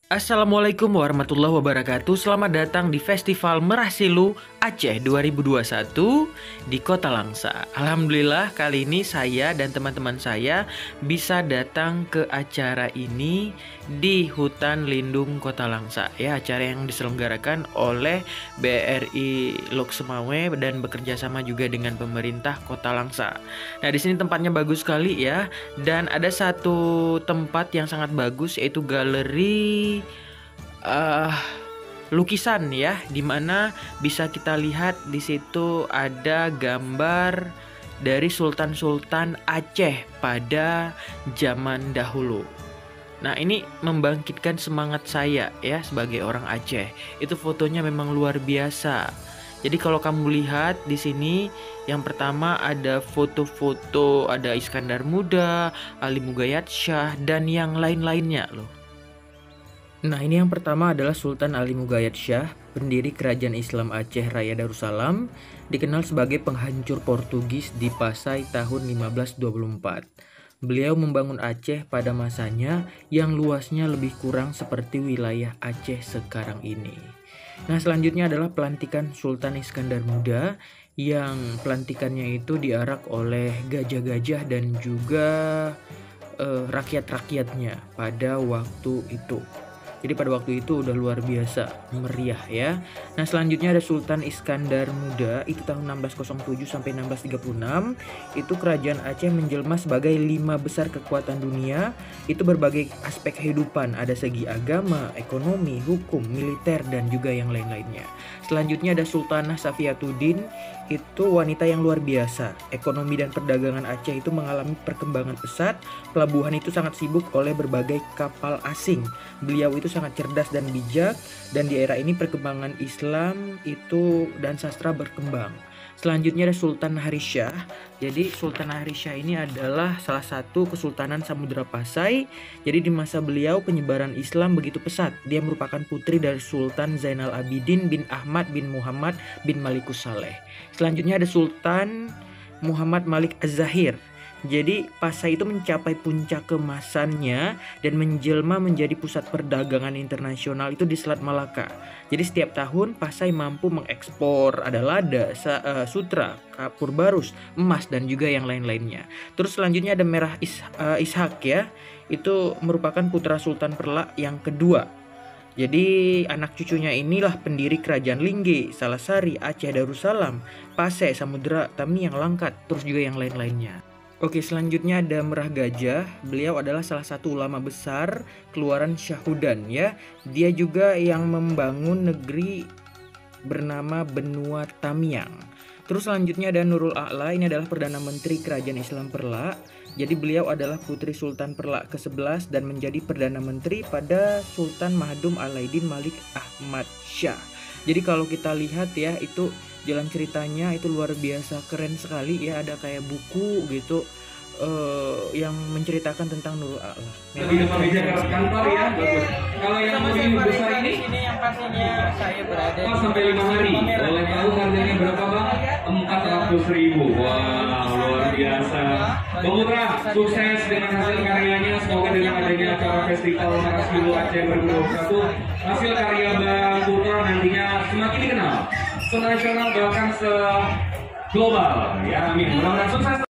Assalamualaikum warahmatullahi wabarakatuh. Selamat datang di Festival Merahsilu Aceh 2021 di Kota Langsa. Alhamdulillah kali ini saya dan teman-teman saya bisa datang ke acara ini di Hutan Lindung Kota Langsa. Ya, acara yang diselenggarakan oleh BRI Lok Semawe dan bekerja sama juga dengan pemerintah Kota Langsa. Nah, di sini tempatnya bagus sekali ya, dan ada satu tempat yang sangat bagus yaitu galeri lukisan ya, dimana bisa kita lihat di situ ada gambar dari sultan-sultan Aceh pada zaman dahulu. Nah, ini membangkitkan semangat saya ya sebagai orang Aceh. Itu fotonya memang luar biasa. Jadi kalau kamu lihat di sini, yang pertama ada foto-foto, ada Iskandar Muda, Ali Mugayat Shah, dan yang lain-lainnya loh. Nah, ini yang pertama adalah Sultan Ali Mugayat Shah, pendiri Kerajaan Islam Aceh Raya Darussalam, dikenal sebagai penghancur Portugis di Pasai tahun 1524. Beliau membangun Aceh pada masanya yang luasnya lebih kurang seperti wilayah Aceh sekarang ini. Nah, selanjutnya adalah pelantikan Sultan Iskandar Muda, yang pelantikannya itu diarak oleh gajah-gajah dan juga rakyat-rakyatnya pada waktu itu. Jadi pada waktu itu udah luar biasa meriah ya. Nah, selanjutnya ada Sultan Iskandar Muda, itu tahun 1607 sampai 1636. Itu kerajaan Aceh menjelma sebagai 5 besar kekuatan dunia. Itu berbagai aspek kehidupan, ada segi agama, ekonomi, hukum, militer, dan juga yang lain-lainnya. Selanjutnya ada Sultanah Safiatuddin, itu wanita yang luar biasa. Ekonomi dan perdagangan Aceh itu mengalami perkembangan pesat. Pelabuhan itu sangat sibuk oleh berbagai kapal asing. Beliau itu sangat cerdas dan bijak, dan di era ini perkembangan Islam itu dan sastra berkembang. Selanjutnya ada Sultan Nahrisyah. Jadi Sultan Nahrisyah ini adalah salah satu kesultanan Samudra Pasai. Jadi di masa beliau penyebaran Islam begitu pesat. Dia merupakan putri dari Sultan Zainal Abidin bin Ahmad bin Muhammad bin Malikus Saleh. Selanjutnya ada Sultan Muhammad Malik Az-Zahir. Jadi Pasai itu mencapai puncak keemasannya dan menjelma menjadi pusat perdagangan internasional itu di Selat Malaka. Jadi setiap tahun Pasai mampu mengekspor ada lada, sutra, kapur barus, emas, dan juga yang lain-lainnya. Terus selanjutnya ada Merah Ishak ya. Itu merupakan putra Sultan Perlak yang kedua. Jadi anak cucunya inilah pendiri kerajaan Lingge, Salasari, Aceh Darussalam, Pasai, Samudra, Tamiang, Langkat, terus juga yang lain-lainnya. Oke, selanjutnya ada Merah Gajah. Beliau adalah salah satu ulama besar keluaran Syahudan ya. Dia juga yang membangun negeri bernama Benua Tamiang. Terus selanjutnya ada Nurul A'la. Ini adalah Perdana Menteri Kerajaan Islam Perlak. Jadi beliau adalah putri Sultan Perlak ke-11 dan menjadi Perdana Menteri pada Sultan Mahadum Alaidin Malik Ahmad Shah. Jadi kalau kita lihat ya, itu jalan ceritanya itu luar biasa keren sekali ya, ada kayak buku gitu yang menceritakan tentang Nurul A'la. Di depan meja kantor ya, bagus. Kalau yang lebih besar ini yang pastinya saya berada sampai 5 hari. Boleh tahu harganya berapa bang? 400.000. Wow, luar biasa. Bang Putra, sukses dengan hasil karyanya. Semoga dengan adanya acara Festival Merahsilu Aceh 2021, hasil karya Bang Putra nantinya semakin dikenal senasional bahkan se global. Ya, amin. Mudah-mudahan sukses.